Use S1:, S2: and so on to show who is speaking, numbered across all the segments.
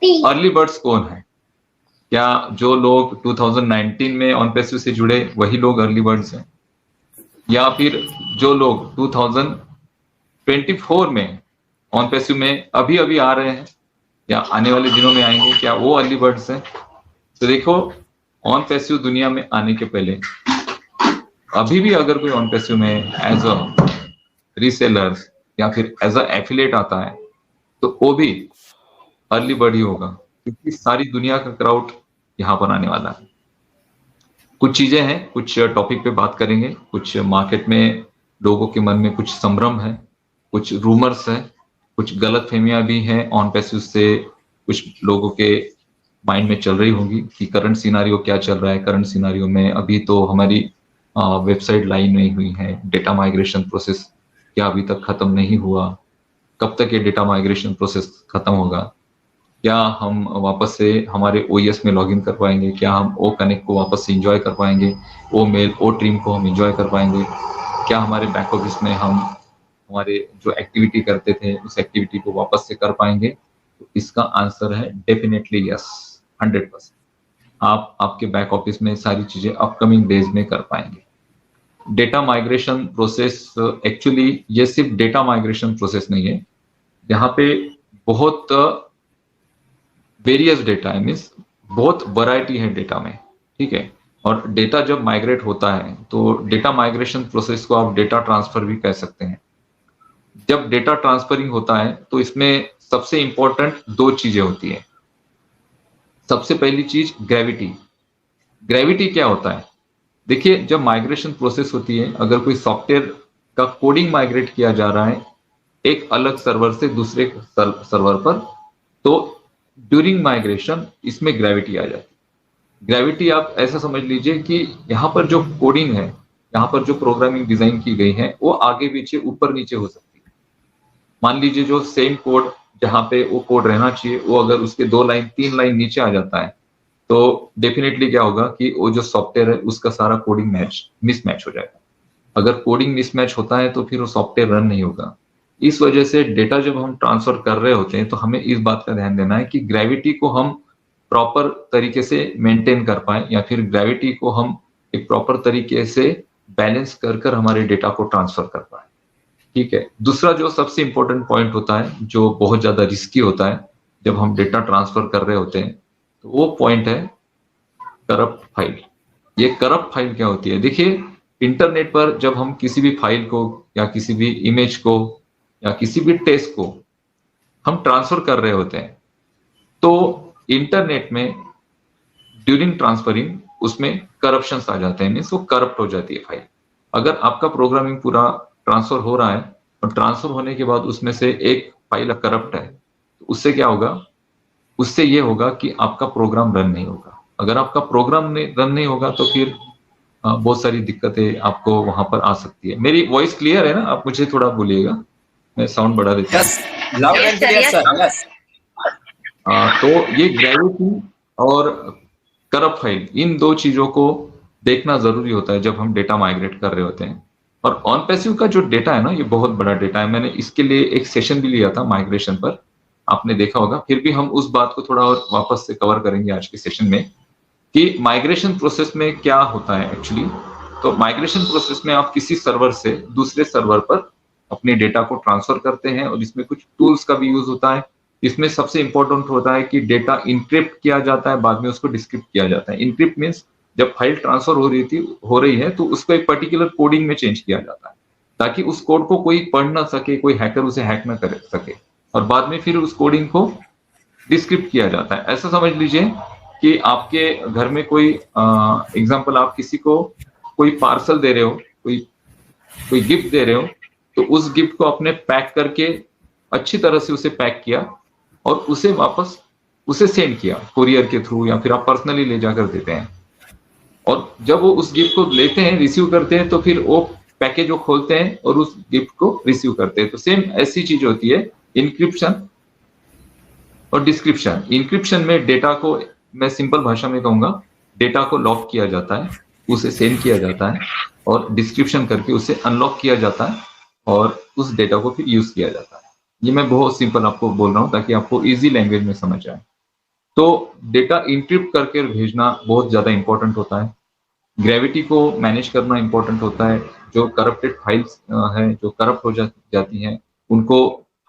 S1: Early birds कौन है? क्या जो लोग 2019 में ऑनपैसिव से जुड़े वही लोग अर्ली बर्ड्स हैं, या फिर जो लोग 2024 में ऑनपैसिव में अभी अभी आ रहे हैं या आने वाले दिनों में आएंगे, क्या वो अर्ली बर्ड्स हैं? तो देखो, ऑनपैसिव दुनिया में आने के पहले अभी भी अगर कोई ऑनपैसिव में एज अ रीसेलर या फिर एज अ एफिलिएट आता है तो वो भी अर्ली बर्ड ही होगा, क्योंकि सारी दुनिया का क्राउड यहाँ पर आने वाला है। कुछ चीजें हैं, कुछ टॉपिक पे बात करेंगे, कुछ मार्केट में लोगों के मन में कुछ संभ्रम है, कुछ रूमर्स है, कुछ गलत फहमियां भी हैं ऑनपैसिव से कुछ लोगों के माइंड में चल रही होंगी कि करंट सिनारियो क्या चल रहा है। करंट सिनारियो में अभी तो हमारी वेबसाइट लाइन नहीं हुई है, डेटा माइग्रेशन प्रोसेस क्या अभी तक खत्म नहीं हुआ, कब तक ये डेटा माइग्रेशन प्रोसेस खत्म होगा, क्या हम वापस से हमारे ओएस में लॉगिन कर पाएंगे, क्या हम ओ कनेक्ट को वापस से इंजॉय कर पाएंगे, ओ मेल ओ ट्रीम को हम इंजॉय कर पाएंगे, क्या हमारे बैक ऑफिस में हम हमारे जो एक्टिविटी करते थे उस एक्टिविटी को वापस से कर पाएंगे? तो इसका आंसर है डेफिनेटली यस, 100%। आप आपके बैक ऑफिस में सारी चीजें अपकमिंग डेज में कर पाएंगे। डेटा माइग्रेशन प्रोसेस, एक्चुअली ये सिर्फ डेटा माइग्रेशन प्रोसेस नहीं है, यहाँ पे बहुत वेरियस डेटा है, मीन्स बहुत वैरायटी है डेटा में, ठीक है। और डेटा जब माइग्रेट होता है तो डेटा माइग्रेशन प्रोसेस को आप डेटा ट्रांसफर भी कह सकते हैं। जब डेटा ट्रांसफरिंग होता है तो इसमें सबसे इंपॉर्टेंट दो चीजें होती है। सबसे पहली चीज ग्रेविटी। ग्रेविटी क्या होता है? देखिए, जब माइग्रेशन प्रोसेस होती है, अगर कोई सॉफ्टवेयर का कोडिंग माइग्रेट किया जा रहा है एक अलग सर्वर से दूसरे सर्वर पर, तो ड्यूरिंग माइग्रेशन इसमें ग्रेविटी आ जाती है। ग्रेविटी आप ऐसा समझ लीजिए कि यहाँ पर जो कोडिंग है, यहाँ पर जो प्रोग्रामिंग डिजाइन की गई है वो आगे पीछे ऊपर नीचे हो सकती है। मान लीजिए जो सेम कोड जहाँ पे वो कोड रहना चाहिए, वो अगर उसके 2 लाइन 3 लाइन नीचे आ जाता है तो डेफिनेटली क्या होगा कि वो जो सॉफ्टवेयर है उसका सारा कोडिंग मिसमैच हो जाएगा। अगर कोडिंग मिसमैच होता है तो फिर वो सॉफ्टवेयर रन नहीं होगा। इस वजह से डेटा जब हम ट्रांसफर कर रहे होते हैं तो हमें इस बात का ध्यान देना है कि ग्रेविटी को हम प्रॉपर तरीके से मेंटेन कर पाए, या फिर ग्रेविटी को हम एक प्रॉपर तरीके से बैलेंस कर हमारे डेटा को ट्रांसफर कर पाए, ठीक है। दूसरा जो सबसे इंपॉर्टेंट पॉइंट होता है, जो बहुत ज्यादा रिस्की होता है जब हम डेटा ट्रांसफर कर रहे होते हैं, तो वो पॉइंट है करप्ट फाइल। ये करप्ट फाइल क्या होती है? देखिए, इंटरनेट पर जब हम किसी भी फाइल को या किसी भी इमेज को या किसी भी टेक्स्ट को हम ट्रांसफर कर रहे होते हैं, तो इंटरनेट में ड्यूरिंग ट्रांसफरिंग उसमें करप्शंस आ जाते हैं, मीन्स वो करप्ट हो जाती है फाइल। अगर आपका प्रोग्रामिंग पूरा ट्रांसफर हो रहा है और ट्रांसफर होने के बाद उसमें से एक फाइल करप्ट है, तो उससे क्या होगा? उससे ये होगा कि आपका प्रोग्राम रन नहीं होगा। अगर आपका प्रोग्राम रन नहीं होगा तो फिर बहुत सारी दिक्कतें आपको वहां पर आ सकती है। मेरी वॉइस क्लियर है ना? आप मुझे थोड़ा बोलिएगा, मैं साउंड बढ़ा देता हूँ।
S2: Loud and clear sir. Yes.
S1: तो ये ग्रेविटी और करप्ट फाइल, इन दो चीजों को देखना जरूरी होता है जब हम डेटा माइग्रेट कर रहे होते हैं। और ऑनपैसिव का जो डेटा है ना, ये बहुत बड़ा डेटा है। मैंने इसके लिए एक सेशन भी लिया था माइग्रेशन पर, आपने देखा होगा। फिर भी हम उस बात को थोड़ा और वापस से कवर करेंगे आज के सेशन में कि माइग्रेशन प्रोसेस में क्या होता है एक्चुअली। तो माइग्रेशन प्रोसेस में आप किसी सर्वर से दूसरे सर्वर पर अपने डेटा को ट्रांसफर करते हैं, और इसमें कुछ टूल्स का भी यूज होता है। इसमें सबसे इंपॉर्टेंट होता है कि डेटा इनक्रिप्ट किया जाता है, बाद में उसको डिस्क्रिप्ट किया जाता है। इनक्रिप्ट मीन्स जब फाइल ट्रांसफर हो रही है तो उसको एक पर्टिकुलर कोडिंग में चेंज किया जाता है, ताकि उस कोड को कोई पढ़ ना सके, कोई हैकर उसे हैक ना कर सके, और बाद में फिर उस कोडिंग को डिस्क्रिप्ट किया जाता है। ऐसा समझ लीजिए कि आपके घर में कोई एग्जाम्पल, आप किसी को कोई पार्सल दे रहे हो, कोई गिफ्ट दे रहे हो, तो उस गिफ्ट को आपने पैक करके अच्छी तरह से उसे पैक किया और उसे वापस सेंड किया कुरियर के थ्रू, या फिर आप पर्सनली ले जाकर देते हैं। और जब वो उस गिफ्ट को लेते हैं, रिसीव करते हैं, तो फिर वो पैकेज को खोलते हैं और उस गिफ्ट को रिसीव करते हैं। तो सेम ऐसी चीज होती है इंक्रिप्शन और डिस्क्रिप्शन। इंक्रिप्शन में डेटा को, मैं सिंपल भाषा में कहूंगा, डेटा को लॉक किया जाता है, उसे सेंड किया जाता है, और डिस्क्रिप्शन करके उसे अनलॉक किया जाता है और उस डेटा को फिर यूज किया जाता है। ये मैं बहुत सिंपल आपको बोल रहा हूँ ताकि आपको इजी लैंग्वेज में समझ आए। तो डेटा इंक्रिप्ट करके भेजना बहुत ज़्यादा इंपॉर्टेंट होता है। ग्रेविटी को मैनेज करना इंपॉर्टेंट होता है। जो करप्टेड फाइल्स है, जो करप्ट हो जाती हैं, उनको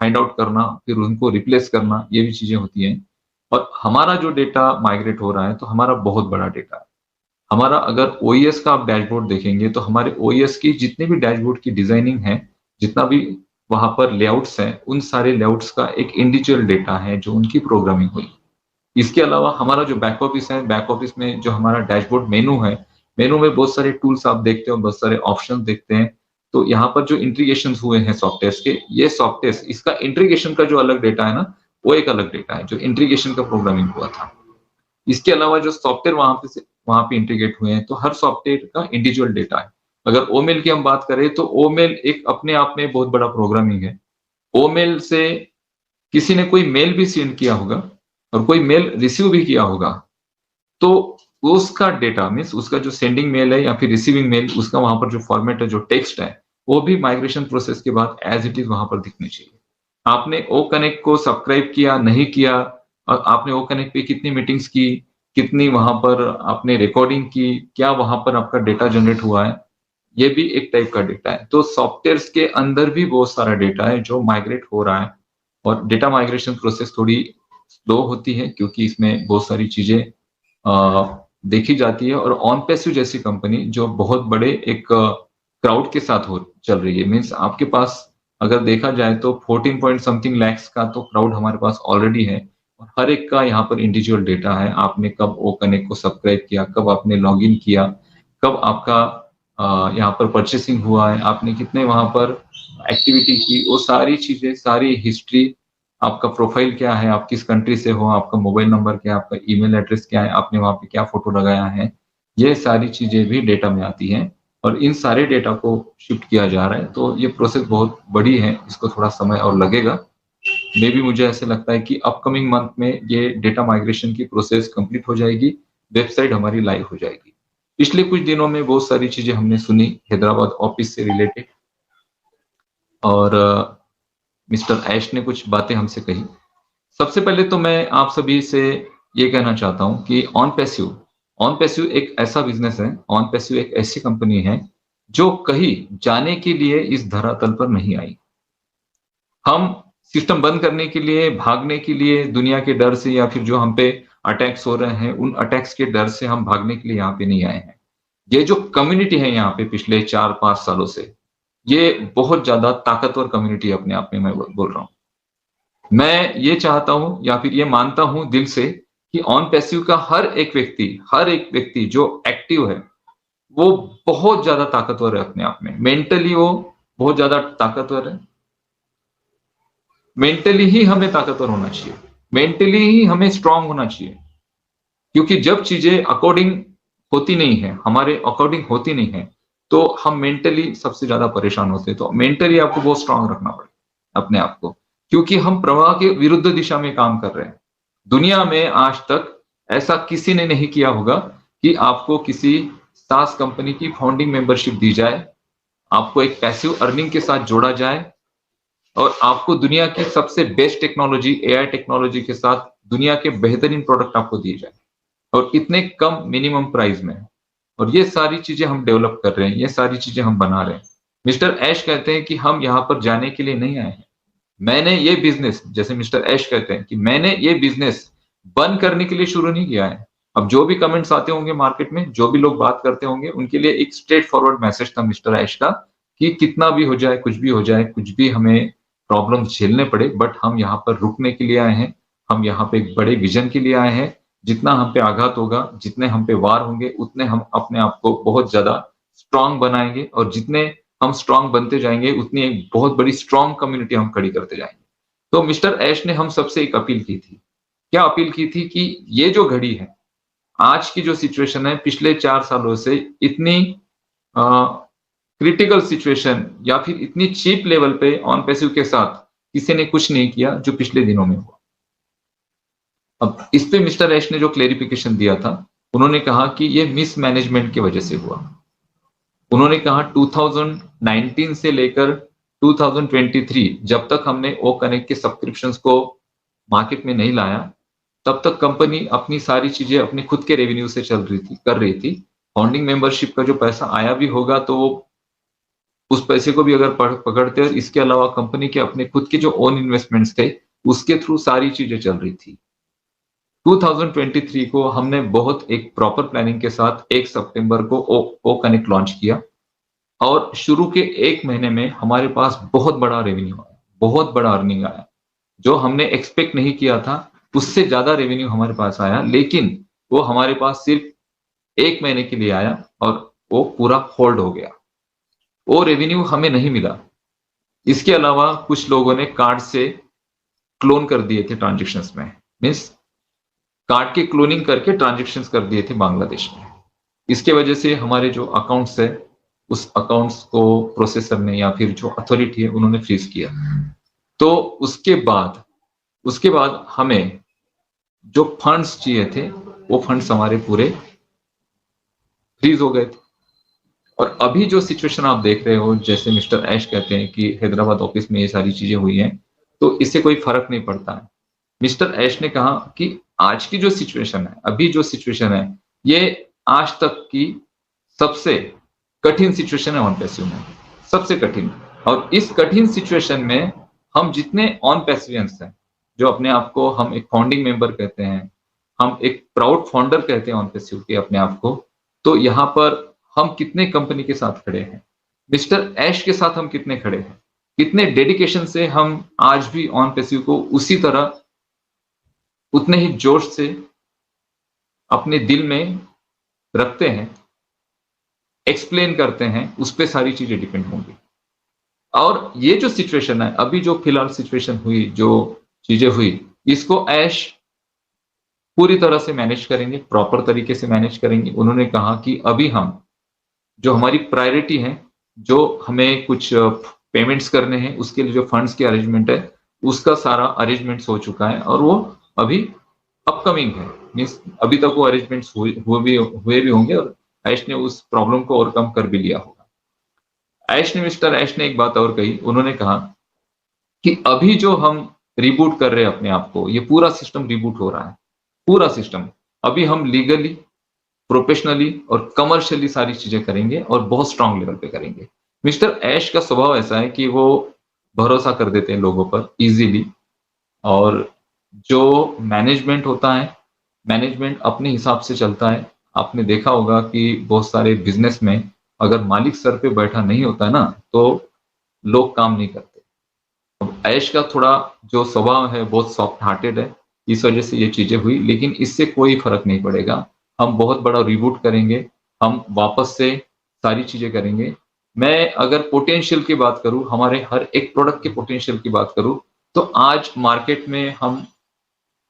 S1: फाइंड आउट करना, फिर उनको रिप्लेस करना, ये भी चीज़ें होती हैं। और हमारा जो डेटा माइग्रेट हो रहा है, तो हमारा बहुत बड़ा डेटा है। हमारा अगर ओईएस का आप डैशबोर्ड देखेंगे, तो हमारे ओईएस की जितने भी डैशबोर्ड की डिज़ाइनिंग है, जितना भी वहाँ पर लेआउट्स हैं, उन सारे लेआउट्स का एक इंडिविजुअल डेटा है, जो उनकी प्रोग्रामिंग हुई। इसके अलावा हमारा जो बैक ऑफिस है, बैक ऑफिस में जो हमारा डैशबोर्ड मेनू है, मेनू में बहुत सारे टूल्स आप देखते हो, बहुत सारे ऑप्शन देखते हैं। तो यहाँ पर जो इंटीग्रेशन हुए हैं सॉफ्टवेयर्स के, ये सॉफ्टवेयर्स, इसका इंटीग्रेशन का जो अलग डेटा है ना, वो एक अलग डेटा है, जो इंटीग्रेशन का प्रोग्रामिंग हुआ था। इसके अलावा जो सॉफ्टवेयर वहां पे इंटीग्रेट हुए हैं, तो हर सॉफ्टवेयर का इंडिविजुअल डेटा है। अगर ओमेल की हम बात करें, तो ओमेल एक अपने आप में बहुत बड़ा प्रोग्रामिंग है। ओमेल से किसी ने कोई मेल भी सेंड किया होगा और कोई मेल रिसीव भी किया होगा, तो उसका डेटा मीन्स उसका जो सेंडिंग मेल है या फिर रिसीविंग मेल, उसका वहां पर जो फॉर्मेट है, जो टेक्स्ट है, वो भी माइग्रेशन प्रोसेस के बाद एज इट इज वहां पर दिखनी चाहिए। आपने ओ कनेक्ट को सब्सक्राइब किया नहीं किया, और आपने ओ कनेक्ट पे कितनी मीटिंग्स की, कितनी वहां पर आपने रिकॉर्डिंग की, क्या वहां पर आपका डेटा जनरेट हुआ है, ये भी एक टाइप का डेटा है। तो सॉफ्टवेयर के अंदर भी बहुत सारा डेटा है जो माइग्रेट हो रहा है। और डेटा माइग्रेशन प्रोसेस थोड़ी स्लो होती है, क्योंकि इसमें बहुत सारी चीजें देखी जाती है। और ऑन पैसिव जैसी कंपनी जो बहुत बड़े एक क्राउड के साथ हो चल रही है, मीन्स आपके पास अगर देखा जाए तो 14 पॉइंट समथिंग लैक्स का तो क्राउड हमारे पास ऑलरेडी है। और हर एक का यहाँ पर इंडिविजुअल डेटा है। आपने कब ओ कनेक्ट को सब्सक्राइब किया, कब आपने लॉग इन किया, कब आपका यहाँ पर परचेसिंग हुआ है, आपने कितने वहां पर एक्टिविटी की, वो सारी चीजें, सारी हिस्ट्री, आपका प्रोफाइल क्या है, आप किस कंट्री से हो, आपका मोबाइल नंबर क्या है, आपका ईमेल एड्रेस क्या है, आपने वहां पे क्या फोटो लगाया है, ये सारी चीजें भी डेटा में आती हैं। और इन सारे डेटा को शिफ्ट किया जा रहा है। तो ये प्रोसेस बहुत बड़ी है, इसको थोड़ा समय और लगेगा। मे भी मुझे ऐसे लगता है कि अपकमिंग मंथ में ये डेटा माइग्रेशन की प्रोसेस कंप्लीट हो जाएगी, वेबसाइट हमारी लाइव हो जाएगी। पिछले कुछ दिनों में बहुत सारी चीजें हमने सुनी हैदराबाद ऑफिस से रिलेटेड, और मिस्टर ऐश ने कुछ बातें हमसे कही। सबसे पहले तो मैं आप सभी से ये कहना चाहता हूं कि ऑन पैसिव एक ऐसा बिजनेस है, ऑन पैसिव एक ऐसी कंपनी है जो कहीं जाने के लिए इस धरातल पर नहीं आई। हम सिस्टम बंद करने के लिए, भागने के लिए, दुनिया के डर से, या फिर जो हम पे अटैक्स हो रहे हैं, उन अटैक्स के डर से हम भागने के लिए यहाँ पे नहीं आए हैं। ये जो कम्युनिटी है यहाँ पे पिछले 4-5 सालों से, ये बहुत ज्यादा ताकतवर कम्युनिटी अपने आप में, मैं बोल रहा हूँ। मैं ये चाहता हूं या फिर ये मानता हूं दिल से कि ऑन पैसिव का हर एक व्यक्ति जो एक्टिव है, वो बहुत ज्यादा ताकतवर है अपने आप में। मेंटली वो बहुत ज्यादा ताकतवर है। मेंटली ही हमें ताकतवर होना चाहिए, मेंटली ही हमें स्ट्रांग होना चाहिए। क्योंकि जब चीजें अकॉर्डिंग होती नहीं है, हमारे अकॉर्डिंग होती नहीं है, तो हम मेंटली सबसे ज्यादा परेशान होते हैं। तो मेंटली आपको बहुत स्ट्रांग रखना पड़ेगा अपने आप को, क्योंकि हम प्रवाह के विरुद्ध दिशा में काम कर रहे हैं। दुनिया में आज तक ऐसा किसी ने नहीं किया होगा कि आपको किसी सास कंपनी की फाउंडिंग मेंबरशिप दी जाए, आपको एक पैसिव अर्निंग के साथ जोड़ा जाए, और आपको दुनिया की सबसे बेस्ट टेक्नोलॉजी, एआई टेक्नोलॉजी के साथ दुनिया के बेहतरीन प्रोडक्ट आपको दिए जाए, और इतने कम मिनिमम प्राइस में। और ये सारी चीजें हम डेवलप कर रहे हैं, ये सारी चीजें हम बना रहे हैं। मिस्टर ऐश कहते हैं कि हम यहाँ पर जाने के लिए नहीं आए हैं। मैंने ये बिजनेस, जैसे मिस्टर ऐश कहते हैं कि मैंने ये बिजनेस बंद करने के लिए शुरू नहीं किया है। अब जो भी कमेंट्स आते होंगे मार्केट में, जो भी लोग बात करते होंगे, उनके लिए एक स्ट्रेट फॉरवर्ड मैसेज था मिस्टर ऐश का, कि कितना भी हो जाए, कुछ भी हो जाए, कुछ भी हमें प्रॉब्लम झेलने पड़े, बट हम यहाँ पर रुकने के लिए आए हैं। हम यहाँ पे एक बड़े विजन के लिए आए हैं। जितना हम पे आघात होगा, जितने हम पे वार होंगे, उतने हम अपने आप को बहुत ज्यादा स्ट्रांग बनाएंगे, और जितने हम स्ट्रांग बनते जाएंगे, उतनी एक बहुत बड़ी स्ट्रांग कम्युनिटी हम खड़ी करते जाएंगे। तो मिस्टर ऐश ने हम सबसे एक अपील की थी। क्या अपील की थी? कि ये जो घड़ी है, आज की जो सिचुएशन है, पिछले 4 सालों से इतनी क्रिटिकल सिचुएशन या फिर इतनी चीप लेवल पे ऑन पैसिव के साथ किसी ने कुछ नहीं किया जो पिछले दिनों में हुआ। अब इस पे मिस्टर ऐश ने जो क्लेरिफिकेशन दिया था, उन्होंने कहा कि ये मिसमैनेजमेंट की वजह से हुआ। उन्होंने कहा 2019 से लेकर 2023, जब तक हमने ओ कनेक्ट के सब्सक्रिप्शंस को मार्केट में नहीं लाया, तब तक कंपनी अपनी सारी चीजें अपने खुद के रेवेन्यू से कर रही थी। फाउंडिंग मेंबरशिप का जो पैसा आया भी होगा तो वो उस पैसे को भी अगर पकड़ते और इसके अलावा कंपनी के अपने खुद के जो ओन इन्वेस्टमेंट्स थे, उसके थ्रू सारी चीजें चल रही थी। 2023 को हमने बहुत एक प्रॉपर प्लानिंग के साथ 1 सितंबर को ओ कनेक्ट लॉन्च किया और शुरू के 1 महीने में हमारे पास बहुत बड़ा रेवेन्यू आया, बहुत बड़ा अर्निंग आया। जो हमने एक्सपेक्ट नहीं किया था, उससे ज़्यादा रेवेन्यू हमारे पास आया, लेकिन वो हमारे पास सिर्फ 1 महीने के लिए आया और वो पूरा होल्ड हो गया। वो रेवेन्यू हमें नहीं मिला। इसके अलावा कुछ लोगों ने कार्ड से क्लोन कर दिए थे ट्रांज़ैक्शंस में, मीन्स कार्ड के क्लोनिंग करके ट्रांज़ैक्शंस कर दिए थे बांग्लादेश में। इसके वजह से हमारे जो अकाउंट्स है, उस अकाउंट्स को प्रोसेसर ने या फिर जो अथॉरिटी है, उन्होंने फ्रीज़ किया। तो उसके बाद हमें जो फंड्स चाहिए थे, वो फंड्स हमारे पूरे फ्रीज हो गए थे। और अभी जो सिचुएशन आप देख रहे हो, जैसे मिस्टर ऐश कहते हैं कि हैदराबाद ऑफिस में ये सारी चीजें हुई हैं, तो इससे कोई फर्क नहीं पड़ता है। मिस्टर ऐश ने कहा कि आज की जो सिचुएशन है, अभी जो सिचुएशन है, ये आज तक की सबसे कठिन सिचुएशन है ऑन पैसिव में, सबसे कठिन। और इस कठिन सिचुएशन में हम जितने ऑन पैसिवियंस हैं, जो अपने आप को हम एक फाउंडिंग मेंबर कहते हैं, हम एक प्राउड फाउंडर कहते हैं ऑन पैसिव के अपने आप को, तो यहाँ पर हम कितने कंपनी के साथ खड़े हैं, मिस्टर ऐश के साथ हम कितने खड़े हैं, कितने डेडिकेशन से हम आज भी ऑन पैसिव को उसी तरह उतने ही जोश से अपने दिल में रखते हैं, एक्सप्लेन करते हैं, उस पे सारी चीजें डिपेंड होंगी। और ये जो सिचुएशन है, अभी जो फिलहाल सिचुएशन हुई, जो चीजें हुई, इसको ऐश पूरी तरह से मैनेज करेंगे, प्रॉपर तरीके से मैनेज करेंगे। उन्होंने कहा कि अभी हम जो हमारी प्रायोरिटी है, जो हमें कुछ पेमेंट्स करने हैं, उसके लिए जो फंड्स की अरेंजमेंट है, उसका सारा अरेंजमेंट्स हो चुका है और वो अभी अपकमिंग है। मीन्स अभी तक वो अरेंजमेंट्स हुए भी होंगे और ऐश ने उस प्रॉब्लम को ओवरकम कर भी लिया होगा। मिस्टर ऐश ने एक बात और कही, उन्होंने कहा कि अभी जो हम रिबूट कर रहे हैं अपने आप को, ये पूरा सिस्टम रिबूट हो रहा है, पूरा सिस्टम। अभी हम लीगली, प्रोफेशनली और कमर्शियली सारी चीजें करेंगे और बहुत स्ट्रांग लेवल पे करेंगे। मिस्टर ऐश का स्वभाव ऐसा है कि वो भरोसा कर देते हैं लोगों पर इजीली, और जो मैनेजमेंट होता है, मैनेजमेंट अपने हिसाब से चलता है। आपने देखा होगा कि बहुत सारे बिजनेस में अगर मालिक सर पे बैठा नहीं होता है ना, तो लोग काम नहीं करते। अब ऐश का थोड़ा जो स्वभाव है बहुत सॉफ्ट हार्टेड है, इस वजह से ये चीजें हुई, लेकिन इससे कोई फर्क नहीं पड़ेगा। हम बहुत बड़ा रिबूट करेंगे, हम वापस से सारी चीजें करेंगे। मैं अगर पोटेंशियल की बात करूं, हमारे हर एक प्रोडक्ट के पोटेंशियल की बात करूं, तो आज मार्केट में हम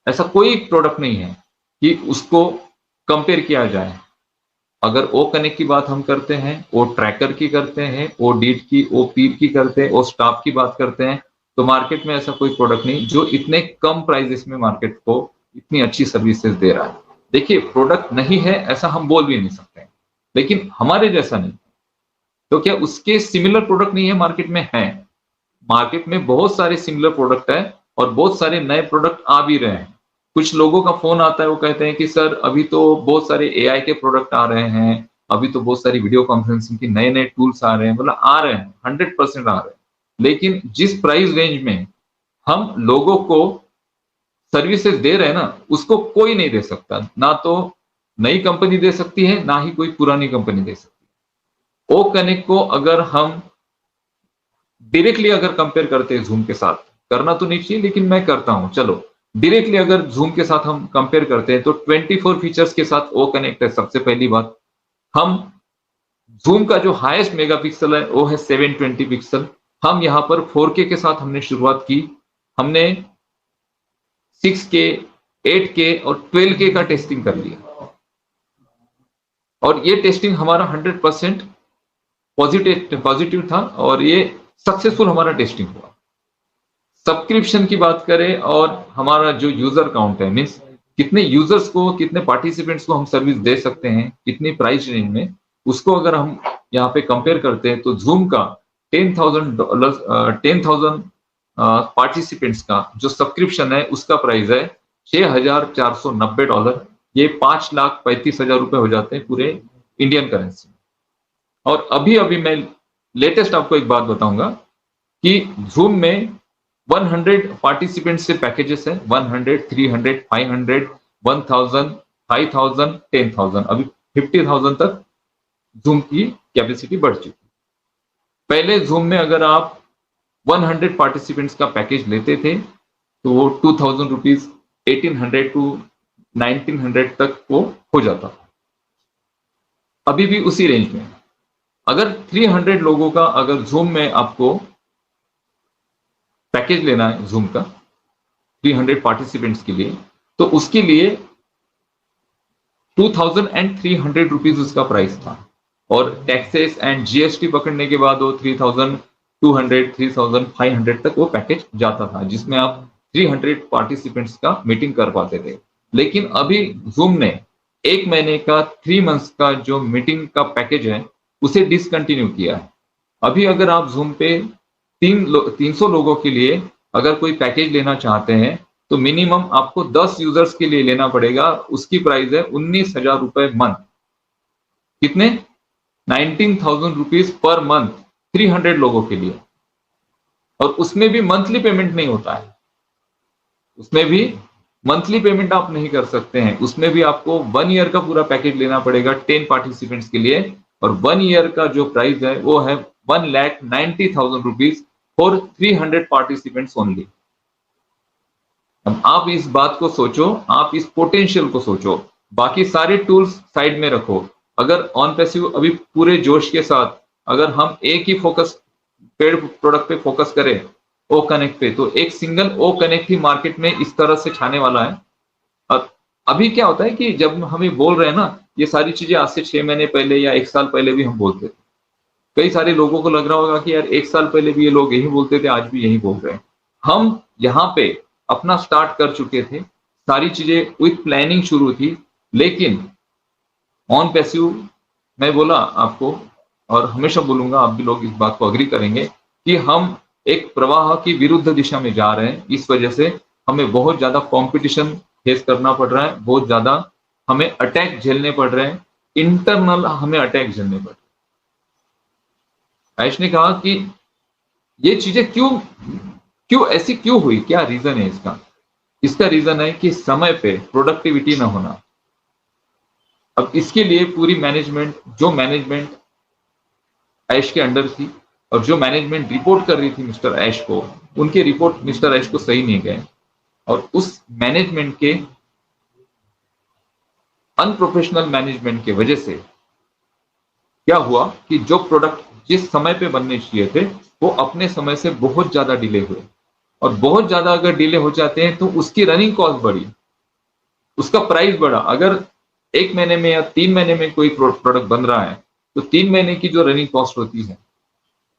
S1: ऐसा कोई प्रोडक्ट नहीं है कि उसको कंपेयर किया जाए। अगर ओ कनेक्ट की बात हम करते हैं, ओ ट्रैकर की करते हैं, ओ डीड की, ओ पीर की करते हैं, ओ स्टाफ की बात करते हैं, तो मार्केट में ऐसा कोई प्रोडक्ट नहीं जो इतने कम प्राइसेस में मार्केट को इतनी अच्छी सर्विसेज दे रहा है। देखिए, प्रोडक्ट नहीं है ऐसा हम बोल भी नहीं सकते, लेकिन हमारे जैसा नहीं। तो क्या उसके सिमिलर प्रोडक्ट नहीं है? मार्केट में है। मार्केट में बहुत सारे सिमिलर प्रोडक्ट है और बहुत सारे नए प्रोडक्ट आ भी रहे हैं। कुछ लोगों का फोन आता है, वो कहते हैं कि सर अभी तो बहुत सारे एआई के प्रोडक्ट आ रहे हैं, अभी तो बहुत सारी वीडियो कॉन्फ्रेंसिंग की नए नए टूल्स आ रहे हैं, मतलब आ रहे हैं, 100% आ रहे हैं। लेकिन जिस प्राइस रेंज में हम लोगों को सर्विसेज दे रहे हैं ना, उसको कोई नहीं दे सकता। ना तो नई कंपनी दे सकती है, ना ही कोई पुरानी कंपनी दे सकती है। ओ कनेक्ट को अगर हम डायरेक्टली अगर कंपेयर करते हैं जूम के साथ, करना तो नहीं चाहिए लेकिन मैं करता हूं, चलो डायरेक्टली अगर जूम के साथ हम कंपेयर करते हैं, तो 24 फीचर्स के साथ ओ कनेक्ट है। सबसे पहली बात, हम जूम का जो हाईएस्ट मेगापिक्सल है वो है 720 पिक्सल। हम यहाँ पर 4K के साथ हमने शुरुआत की। हमने 6K, 8K और 12K का टेस्टिंग कर लिया, और ये टेस्टिंग हमारा 100% पॉजिटिव था और ये सक्सेसफुल हमारा टेस्टिंग हुआ। सब्सक्रिप्शन की बात करें और हमारा जो यूजर काउंट है, मीन्स कितने यूजर्स को, कितने पार्टिसिपेंट्स को हम सर्विस दे सकते हैं, कितनी प्राइस रेंज में, उसको अगर हम यहाँ पे कंपेयर करते हैं, तो जूम का $10,000 पार्टिसिपेंट्स का जो सब्सक्रिप्शन है, उसका प्राइस है $6,490, ये 5,35,000 रुपए हो जाते हैं पूरे इंडियन करेंसी में। और अभी अभी मैं लेटेस्ट आपको एक बात बताऊंगा कि जूम में 100 पार्टिसिपेंट्स से पैकेजेस है, 100, 300, 500, 1000, 5000, 10,000, अभी 50,000 तक जूम की कैपेसिटी बढ़ चुकी है। पहले जूम में अगर आप 100 पार्टिसिपेंट्स का पैकेज लेते थे तो वो 2000 रुपीज, 1800 टू 1900 तक वो हो जाता था। अभी भी उसी रेंज में। अगर 300 लोगों का अगर जूम में आपको पैकेज लेना है जूम का 300 पार्टिसिपेंट्स के लिए, तो उसके लिए 2300 रुपीज उसका प्राइस था, और टैक्सेस एंड जीएसटी पकड़ने के बाद वो 3200, 3500 तक वो पैकेज जाता था, जिसमें आप 300 पार्टिसिपेंट्स का मीटिंग कर पाते थे। लेकिन अभी जूम ने 1 महीने का 3 मंथ्स का जो मीटिंग का पैकेज है उसे डिसकंटिन्यू किया है। अभी अगर आप जूम पे 300 लोगों के लिए अगर कोई पैकेज लेना चाहते हैं तो मिनिमम आपको 10 यूजर्स के लिए लेना पड़ेगा। उसकी प्राइस है 19,000 रुपए मंथ। कितने? 19,000 रुपीज पर मंथ 300 लोगों के लिए। और उसमें भी मंथली पेमेंट नहीं होता है, उसमें भी मंथली पेमेंट आप नहीं कर सकते हैं। उसमें भी आपको 1 ईयर का पूरा पैकेज लेना पड़ेगा 10 पार्टिसिपेंट्स के लिए, और 1 ईयर का जो प्राइस है वो है 1,90,000 रुपीज फॉर 300 पार्टिसिपेंट्स ओनली। अब आप इस बात को सोचो, आप इस पोटेंशियल को सोचो। बाकी सारे टूल्स साइड में रखो। अगर ऑन पैसिव अभी पूरे जोश के साथ अगर हम एक ही फोकस पेड प्रोडक्ट पे फोकस करें, ओ कनेक्ट पे, तो एक सिंगल ओ कनेक्ट ही मार्केट में इस तरह से छाने वाला है। अब अभी क्या होता है कि जब हमें बोल रहे हैं ना ये सारी चीजें, आज से 6 महीने पहले या 1 साल पहले भी हम बोलते थे। कई सारे लोगों को लग रहा होगा कि यार 1 साल पहले भी ये लोग यही बोलते थे, आज भी यही बोल रहे हैं। हम यहाँ पे अपना स्टार्ट कर चुके थे, सारी चीजें विथ प्लानिंग शुरू थी। लेकिन ऑन पैसिव मैं बोला आपको, और हमेशा बोलूंगा, आप भी लोग इस बात को अग्री करेंगे कि हम एक प्रवाह की विरुद्ध दिशा में जा रहे हैं। इस वजह से हमें बहुत ज्यादा कंपटीशन फेस करना पड़ रहा है, बहुत ज्यादा हमें अटैक झेलने पड़ रहे हैं, इंटरनल हमें अटैक झेलने पड़ रहे हैं। आयुष ने कहा कि ये चीजें क्यों ऐसी क्यों हुई, क्या रीजन है इसका? इसका रीजन है कि समय पे प्रोडक्टिविटी ना होना। अब इसके लिए पूरी मैनेजमेंट, जो मैनेजमेंट ऐश के अंडर थी और जो मैनेजमेंट रिपोर्ट कर रही थी मिस्टर ऐश को, उनके रिपोर्ट मिस्टर ऐश को सही नहीं गए। और उस मैनेजमेंट के अनप्रोफेशनल मैनेजमेंट की वजह से क्या हुआ कि जो प्रोडक्ट जिस समय पे बनने चाहिए थे वो अपने समय से बहुत ज्यादा डिले हुए। और बहुत ज्यादा अगर डिले हो जाते हैं तो उसकी रनिंग कॉस्ट बढ़ी, उसका प्राइस बढ़ा। अगर 1 महीने में या 3 महीने में कोई प्रोडक्ट बन रहा है तो 3 महीने की जो रनिंग कॉस्ट होती है,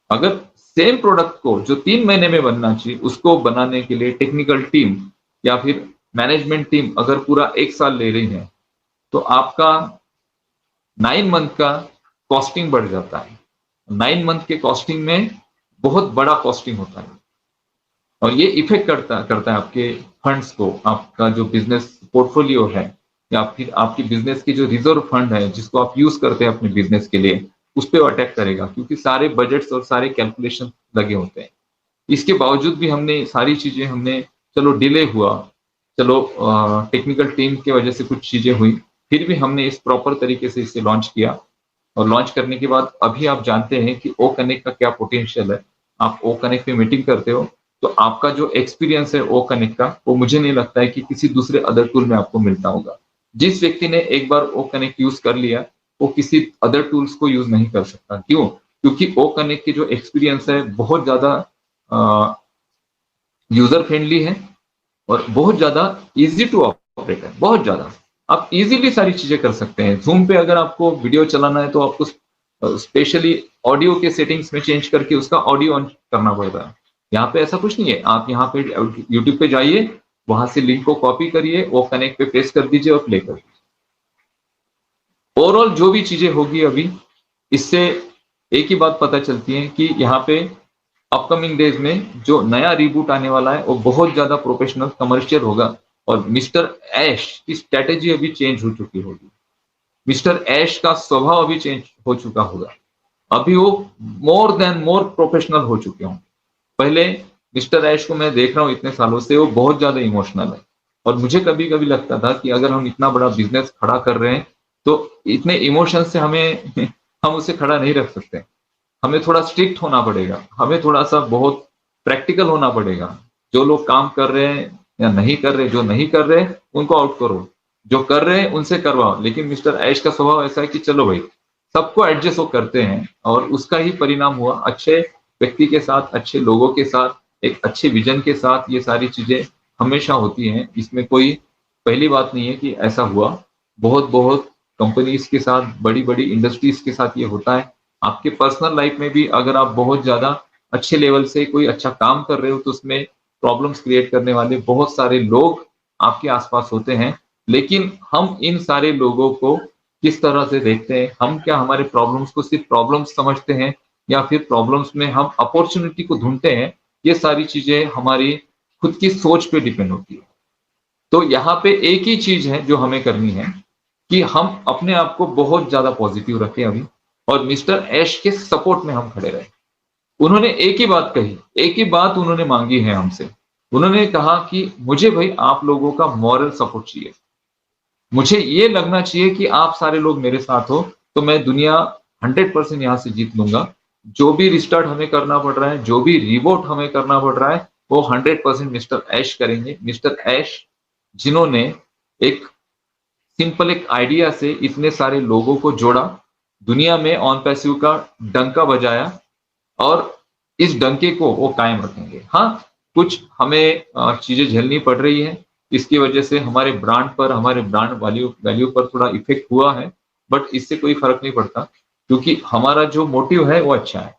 S1: अगर सेम प्रोडक्ट को जो 3 महीने में बनना चाहिए उसको बनाने के लिए टेक्निकल टीम या फिर मैनेजमेंट टीम अगर पूरा 1 साल ले रही है तो आपका 9 मंथ का कॉस्टिंग बढ़ जाता है। 9 मंथ के कॉस्टिंग में बहुत बड़ा कॉस्टिंग होता है, और ये इफेक्ट करता है आपके फंड्स को। आपका जो बिजनेस पोर्टफोलियो है या फिर आपकी बिजनेस की जो रिजर्व फंड है जिसको आप यूज करते हैं अपने बिजनेस के लिए, उस पर अटैक करेगा, क्योंकि सारे बजट्स और सारे कैलकुलेशन लगे होते हैं। इसके बावजूद भी हमने सारी चीजें, हमने चलो डिले हुआ, चलो टेक्निकल टीम की वजह से कुछ चीजें हुई, फिर भी हमने इस प्रॉपर तरीके से इसे लॉन्च किया। और लॉन्च करने के बाद अभी आप जानते हैं कि ओ कनेक्ट का क्या पोटेंशियल है। आप ओ कनेक्ट पे मीटिंग करते हो तो आपका जो एक्सपीरियंस है ओ कनेक्ट का, वो मुझे नहीं लगता है कि किसी दूसरे अदर टूल में आपको मिलता होगा। जिस व्यक्ति ने एक बार ओ कनेक्ट यूज कर लिया वो किसी अदर टूल्स को यूज नहीं कर सकता। क्यों? क्योंकि ओ कनेक्ट की जो एक्सपीरियंस है बहुत ज्यादा यूजर फ्रेंडली है और बहुत ज्यादा इजी टू ऑपरेट है। बहुत ज्यादा आप इजीली सारी चीजें कर सकते हैं। जूम पे अगर आपको वीडियो चलाना है तो आपको स्पेशली ऑडियो के सेटिंग्स में चेंज करके उसका ऑडियो ऑन करना पड़ता है। यहाँ पे ऐसा कुछ नहीं है। आप यहाँ पे यूट्यूब पे जाइए, वहां से लिंक को कॉपी करिए, वो कनेक्ट पे पेस्ट कर दीजिए और प्ले कर दीजिए। ओवरऑल जो भी चीजें होगी अभी, इससे एक ही बात पता चलती है कि यहाँ पे अपकमिंग डेज में जो नया रिबूट आने वाला है वो बहुत ज्यादा प्रोफेशनल कमर्शियल होगा, और मिस्टर ऐश की स्ट्रैटेजी अभी चेंज हो चुकी होगी। मिस्टर ऐश का स्वभाव अभी चेंज हो चुका होगा। अभी वो मोर देन मोर प्रोफेशनल हो चुके होंगे। पहले मिस्टर ऐश को मैं देख रहा हूँ इतने सालों से, वो बहुत ज्यादा इमोशनल है। और मुझे कभी कभी लगता था कि अगर हम इतना बड़ा बिजनेस खड़ा कर रहे हैं तो इतने इमोशन से हमें हम उसे खड़ा नहीं रख सकते। हमें थोड़ा स्ट्रिक्ट होना पड़ेगा, हमें थोड़ा सा बहुत प्रैक्टिकल होना पड़ेगा। जो लोग काम कर रहे हैं या नहीं कर रहे, जो नहीं कर रहे उनको आउट करो, जो कर रहे हैं उनसे करवाओ। लेकिन मिस्टर ऐश का स्वभाव ऐसा है कि चलो भाई, सबको एडजस्ट वो करते हैं, और उसका ही परिणाम हुआ। अच्छे व्यक्ति के साथ, अच्छे लोगों के साथ, एक अच्छे विजन के साथ ये सारी चीजें हमेशा होती हैं। इसमें कोई पहली बात नहीं है कि ऐसा हुआ। बहुत बहुत कंपनीज के साथ, बड़ी बड़ी इंडस्ट्रीज के साथ ये होता है। आपके पर्सनल लाइफ में भी अगर आप बहुत ज्यादा अच्छे लेवल से कोई अच्छा काम कर रहे हो तो उसमें प्रॉब्लम्स क्रिएट करने वाले बहुत सारे लोग आपके आसपास होते हैं। लेकिन हम इन सारे लोगों को किस तरह से देखते हैं, हम क्या हमारे प्रॉब्लम्स को सिर्फ प्रॉब्लम्स समझते हैं या फिर प्रॉब्लम्स में हम अपॉर्चुनिटी को ढूंढते हैं, ये सारी चीजें हमारी खुद की सोच पे डिपेंड होती है। तो यहाँ पे एक ही चीज है जो हमें करनी है कि हम अपने आप को बहुत ज्यादा पॉजिटिव रखें अभी, और मिस्टर ऐश के सपोर्ट में हम खड़े रहे। उन्होंने एक ही बात कही, एक ही बात उन्होंने मांगी है हमसे। उन्होंने कहा कि मुझे भाई आप लोगों का मॉरल सपोर्ट चाहिए, मुझे ये लगना चाहिए कि आप सारे लोग मेरे साथ हो तो मैं दुनिया 100% यहाँ से जीत लूंगा। जो भी रिस्टार्ट हमें करना पड़ रहा है, जो भी रिवोट हमें करना पड़ रहा है, वो 100% मिस्टर ऐश करेंगे। मिस्टर ऐश जिन्होंने एक सिंपल एक आइडिया से इतने सारे लोगों को जोड़ा, दुनिया में ऑन पैसिव का डंका बजाया, और इस डंके को वो कायम रखेंगे। हाँ, कुछ हमें चीजें झेलनी पड़ रही है, इसकी वजह से हमारे ब्रांड पर, हमारे ब्रांड वैल्यू वैल्यू पर थोड़ा इफेक्ट हुआ है, बट इससे कोई फर्क नहीं पड़ता, क्योंकि हमारा जो मोटिव है वो अच्छा है।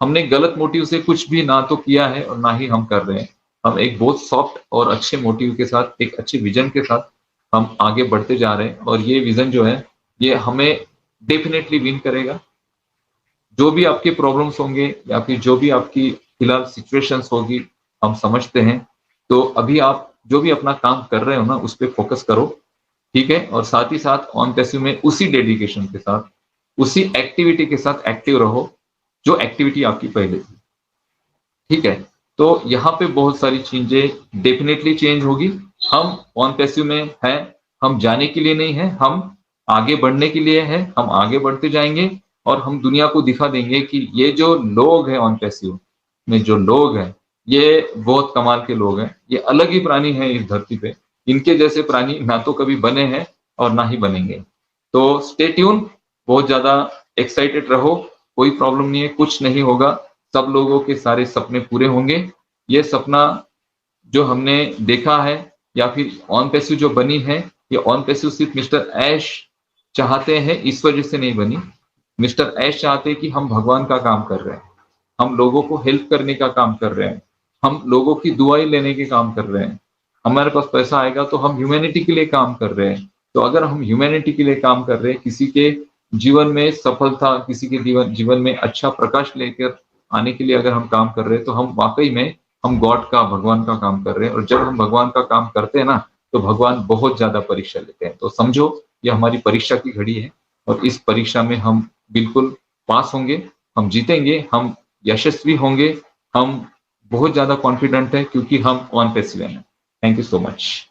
S1: हमने गलत मोटिव से कुछ भी ना तो किया है और ना ही हम कर रहे हैं। हम एक बहुत सॉफ्ट और अच्छे मोटिव के साथ, एक अच्छे विजन के साथ हम आगे बढ़ते जा रहे हैं, और ये विजन जो है ये हमें डेफिनेटली विन करेगा। जो भी आपके प्रॉब्लम्स होंगे या फिर जो भी आपकी फिलहाल सिचुएशंस होगी, हम समझते हैं। तो अभी आप जो भी अपना काम कर रहे हो ना, उस पर फोकस करो, ठीक है। और साथ ही साथ ऑन पैसिव में उसी डेडिकेशन के साथ, उसी एक्टिविटी के साथ एक्टिव रहो जो एक्टिविटी आपकी पहले थी, ठीक है। तो यहाँ पे बहुत सारी चीजें डेफिनेटली चेंज होगी। हम ऑन पैसिव में हैं, हम जाने के लिए नहीं है, हम आगे बढ़ने के लिए है। हम आगे बढ़ते जाएंगे और हम दुनिया को दिखा देंगे कि ये जो लोग हैं ऑन पैसिव में, जो लोग हैं, ये बहुत कमाल के लोग हैं। ये अलग ही प्राणी हैं इस धरती पे। इनके जैसे प्राणी ना तो कभी बने हैं और ना ही बनेंगे। तो स्टे ट्यून, बहुत ज्यादा एक्साइटेड रहो। कोई प्रॉब्लम नहीं है, कुछ नहीं होगा, सब लोगों के सारे सपने पूरे होंगे। ये सपना जो हमने देखा है या फिर ऑन पैसिव जो बनी है, ये ऑन पैसिव सिर्फ मिस्टर ऐश चाहते हैं, इस वजह से नहीं बनी। मिस्टर ऐश चाहते हैं कि हम भगवान का काम कर रहे हैं, हम लोगों को हेल्प करने का काम कर रहे हैं, हम लोगों की दुआएं लेने के काम कर रहे हैं। हमारे पास पैसा आएगा तो हम ह्यूमैनिटी के लिए काम कर रहे हैं। तो अगर हम ह्यूमैनिटी के लिए काम कर रहे हैं, किसी के जीवन में सफलता, किसी के जीवन में अच्छा प्रकाश लेकर आने के लिए अगर हम काम कर रहे हैं, तो हम वाकई में हम गॉड का, भगवान का काम कर रहे हैं। और जब हम भगवान का काम करते हैं ना, तो भगवान बहुत ज्यादा परीक्षा लेते हैं। तो समझो ये हमारी परीक्षा की घड़ी है, और इस परीक्षा में हम बिल्कुल पास होंगे, हम जीतेंगे, हम यशस्वी होंगे। हम बहुत ज्यादा कॉन्फिडेंट है क्योंकि हम ऑन पैसिव हैं। Thank you so much.